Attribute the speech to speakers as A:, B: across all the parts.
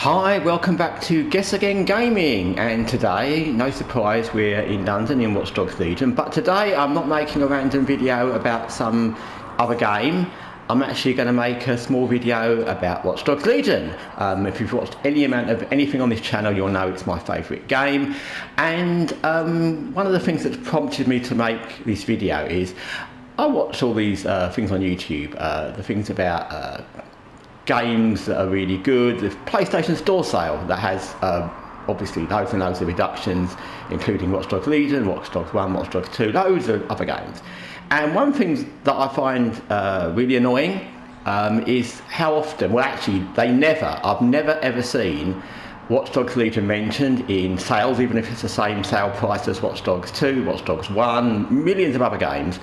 A: Hi, welcome back to Guessagaingaming, and today, no surprise, we're in London in Watch Dogs Legion, but today I'm not making a random video about some other game. I'm actually going to make a small video about Watch Dogs Legion. If you've watched any amount of anything on this channel, you'll know it's my favourite game, and one of the things that's prompted me to make this video is I watch all these things on YouTube, the things about games that are really good. The PlayStation Store sale that has obviously loads and loads of reductions, including Watch Dogs Legion, Watch Dogs 1, Watch Dogs 2, loads of other games. And one thing that I find really annoying is how often, well actually I've never ever seen Watch Dogs Legion mentioned in sales, even if it's the same sale price as Watch Dogs 2, Watch Dogs 1, millions of other games.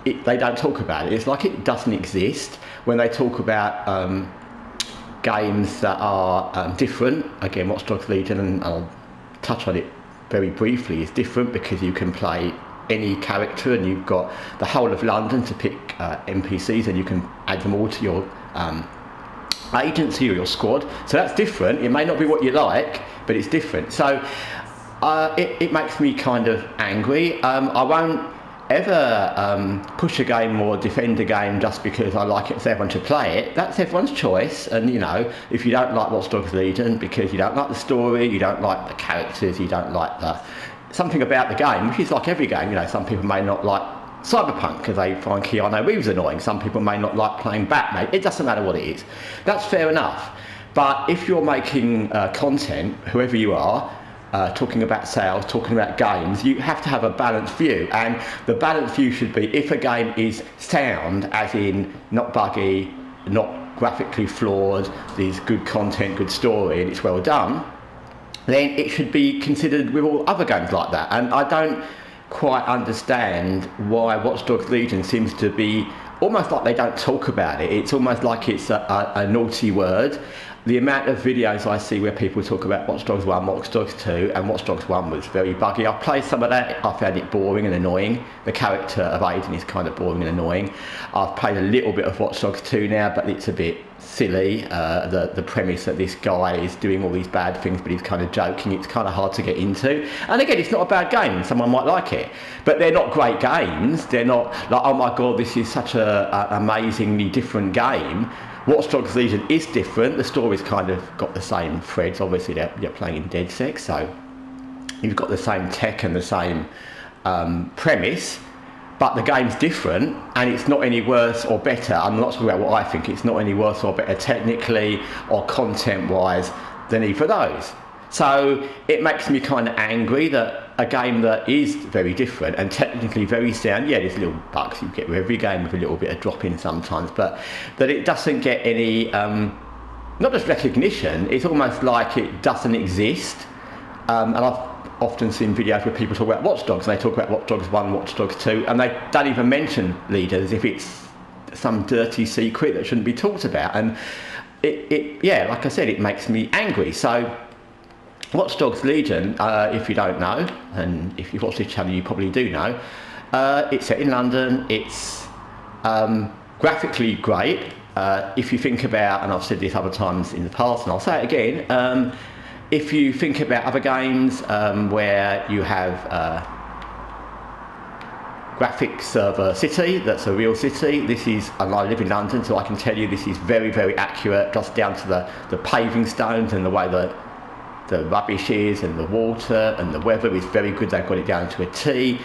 A: They don't talk about it. It's like it doesn't exist. When they talk about games that are different, again Watch Dogs Legion, and I'll touch on it very briefly, is different because you can play any character and you've got the whole of London to pick NPCs, and you can add them all to your agency or your squad. So that's different. It may not be what you like, but it's different. So it makes me kind of angry. I won't ever push a game or defend a game just because I like it so everyone should play it. That's everyone's choice, and you know, if you don't like Watch Dogs Legion because you don't like the story, you don't like the characters, you don't like something about the game, which is like every game, you know, some people may not like Cyberpunk because they find Keanu Reeves annoying, some people may not like playing Batman, it doesn't matter what it is. That's fair enough. But if you're making content, whoever you are, talking about sales, talking about games, you have to have a balanced view, and the balanced view should be if a game is sound, as in not buggy, not graphically flawed, there's good content, good story, and it's well done, then it should be considered with all other games like that. And I don't quite understand why Watch Dogs Legion seems to be almost like they don't talk about it. It's almost like it's a naughty word. The amount of videos I see where people talk about Watch Dogs 1, Watch Dogs 2, and Watch Dogs 1 was very buggy. I've played some of that, I found it boring and annoying. The character of Aiden is kind of boring and annoying. I've played a little bit of Watch Dogs 2 now, but it's a bit silly. The premise that this guy is doing all these bad things, but he's kind of joking, it's kind of hard to get into. And again, it's not a bad game, someone might like it, but they're not great games. They're not like, oh my god, this is such a amazingly different game. Watch Dogs Legion is different. The story's kind of got the same threads. Obviously, you're playing in DedSec, so you've got the same tech and the same premise, but the game's different, and it's not any worse or better. I'm not talking about what I think. It's not any worse or better technically or content-wise than either of those. So it makes me kind of angry that a game that is very different and technically very sound, yeah, there's little bugs you get with every game with a little bit of drop-in sometimes, but that it doesn't get any, not just recognition, it's almost like it doesn't exist. And I've often seen videos where people talk about Watch Dogs, and they talk about Watch Dogs 1, Watch Dogs 2, and they don't even mention Legion as if it's some dirty secret that shouldn't be talked about. And yeah, like I said, it makes me angry. So Watch Dogs Legion, if you don't know, and if you've watched this channel you probably do know, it's set in London, it's graphically great. If you think about, and I've said this other times in the past and I'll say it again, if you think about other games where you have graphics of a city that's a real city, this is, and I live in London so I can tell you this is very, very accurate, just down to the paving stones and the way the rubbish is, and the water and the weather is very good. They've got it down to a T,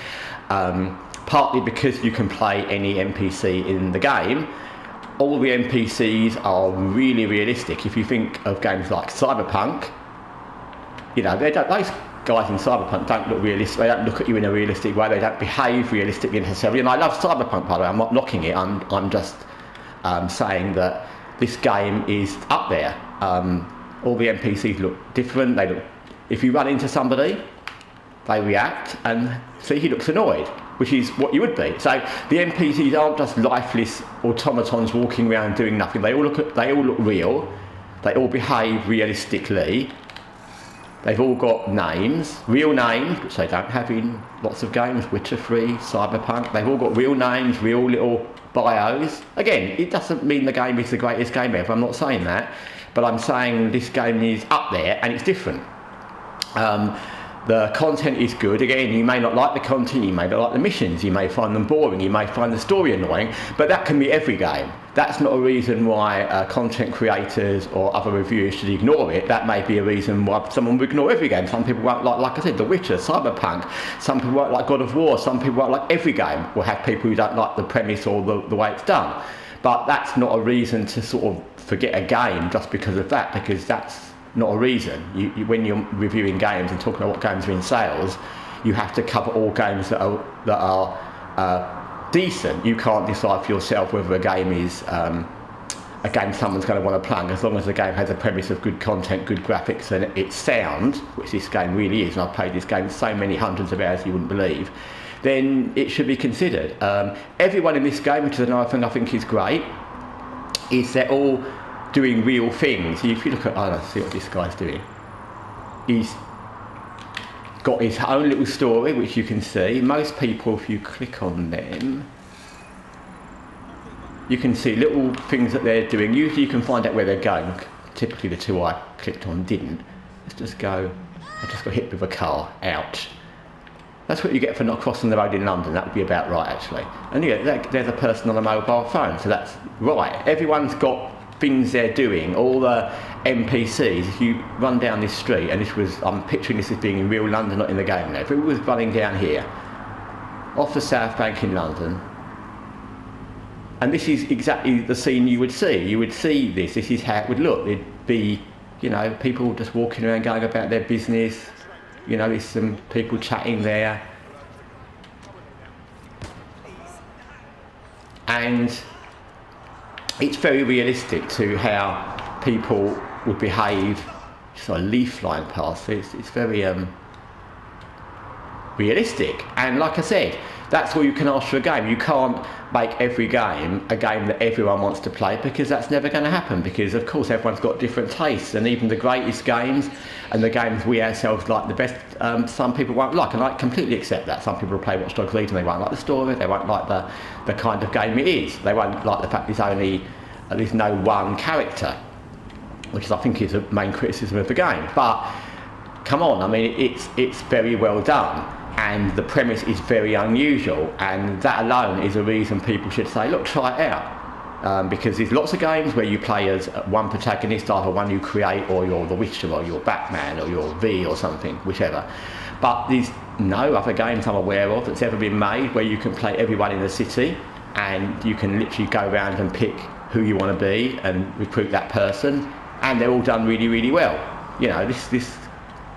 A: partly because you can play any NPC in the game. All the NPCs are really realistic. If you think of games like Cyberpunk, you know, those guys in Cyberpunk don't look realistic, they don't look at you in a realistic way, they don't behave realistically necessarily. And I love Cyberpunk, by the way, I'm not knocking it, I'm just saying that this game is up there. All the NPCs look different. They look, if you run into somebody, they react, and see, he looks annoyed, which is what you would be. So the NPCs aren't just lifeless automatons walking around doing nothing. They all look real. They all behave realistically. They've all got names, real names, which they don't have in lots of games, Witcher 3, Cyberpunk. They've all got real names, real little bios. Again, it doesn't mean the game is the greatest game ever, I'm not saying that, but I'm saying this game is up there and it's different. The content is good. Again, you may not like the content, you may not like the missions, you may find them boring, you may find the story annoying, but that can be every game. That's not a reason why content creators or other reviewers should ignore it. That may be a reason why someone would ignore every game. Some people won't like I said, The Witcher, Cyberpunk, some people won't like God of War, some people won't like every game. We'll have people who don't like the premise or the way it's done. But that's not a reason to sort of forget a game just because of that, because that's not a reason. When you're reviewing games and talking about what games are in sales, you have to cover all games that are decent. You can't decide for yourself whether a game is a game someone's going to want to play. As long as the game has a premise of good content, good graphics, and it's sound, which this game really is, and I've played this game so many hundreds of hours you wouldn't believe, then it should be considered. Everyone in this game, which is another thing I think is great, is they're all doing real things. If you look at, let's see what this guy's doing. He's got his own little story, which you can see. Most people, if you click on them, you can see little things that they're doing. Usually you can find out where they're going. Typically the two I clicked on didn't. Let's just go, I just got hit with a car, ouch. That's what you get for not crossing the road in London. That would be about right, actually. And yeah, there's a person on a mobile phone, so that's right. Everyone's got things they're doing. All the NPCs, if you run down this street, and I'm picturing this as being in real London, not in the game now. If it was running down here, off the South Bank in London, and this is exactly the scene you would see. You would see this is how it would look. There'd be, people just walking around going about their business. There's some people chatting there. And it's very realistic to how people would behave. Saw a leaf flying past. It's very realistic. And like I said, that's all you can ask for a game. You can't make every game a game that everyone wants to play, because that's never going to happen, because of course everyone's got different tastes, and even the greatest games and the games we ourselves like the best, some people won't like, and I completely accept that. Some people will play Watch Dogs Legion, they won't like the story, they won't like the kind of game it is, they won't like the fact there's no one character, which I think is a main criticism of the game. But come on, I mean, it's very well done, and the premise is very unusual, and that alone is a reason people should say, look, try it out. Because there's lots of games where you play as one protagonist, either one you create, or you're the Witcher, or you're Batman, or you're V or something, whichever. But there's no other games I'm aware of that's ever been made where you can play everyone in the city, and you can literally go around and pick who you want to be and recruit that person, and they're all done really, really well. This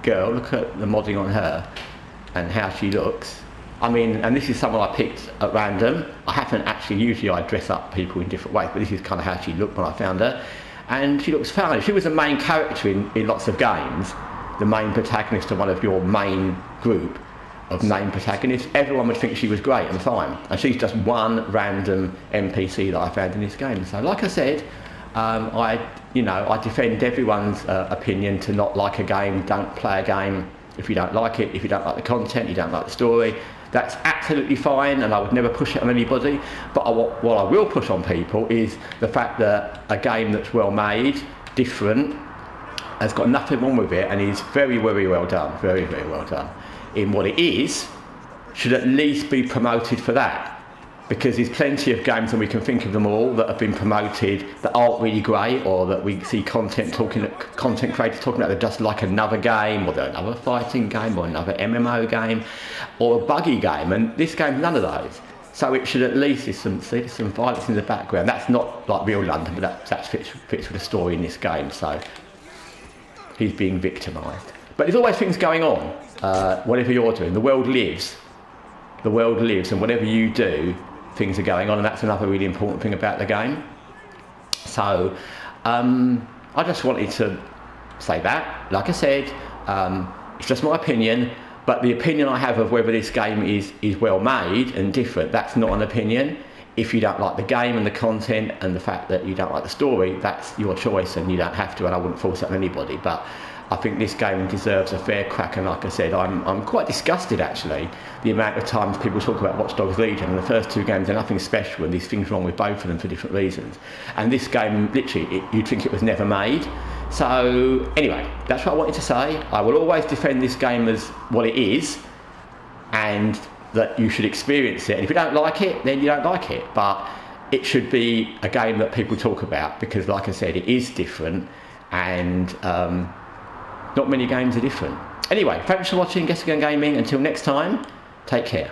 A: girl, look at the modding on her and how she looks. I mean, and this is someone I picked at random. I haven't actually, usually I dress up people in different ways, but this is kind of how she looked when I found her. And she looks fine. She was the main character in lots of games, the main protagonist of one of your main group of main protagonists. Everyone would think she was great and fine. And she's just one random NPC that I found in this game. So like I said, I defend everyone's opinion to not like a game. Don't play a game if you don't like it, if you don't like the content, you don't like the story. That's absolutely fine, and I would never push it on anybody. But what I will push on people is the fact that a game that's well made, different, has got nothing wrong with it, and is very, very well done, very, very well done in what it is, should at least be promoted for that. Because there's plenty of games, and we can think of them all, that have been promoted that aren't really great, or that we see content creators talking about they're just like another game, or they're another fighting game, or another MMO game, or a buggy game, and this game's none of those. So it should at least, there's some violence in the background. That's not like real London, but that fits with the story in this game, so he's being victimised. But there's always things going on, whatever you're doing. The world lives, and whatever you do, things are going on, and that's another really important thing about the game. So I just wanted to say that. Like I said, it's just my opinion, but the opinion I have of whether this game is well made and different, that's not an opinion. If you don't like the game and the content and the fact that you don't like the story, that's your choice, and you don't have to, and I wouldn't force it on anybody. But I think this game deserves a fair crack, and like I said, I'm quite disgusted actually, the amount of times people talk about Watch Dogs Legion, and the first two games are nothing special, and there's things wrong with both of them for different reasons. And this game, literally, you'd think it was never made. So anyway, that's what I wanted to say. I will always defend this game as what it is, and that you should experience it. And if you don't like it, then you don't like it. But it should be a game that people talk about, because like I said, it is different, and not many games are different. Anyway, thanks for watching Guessagaingaming. Until next time, take care.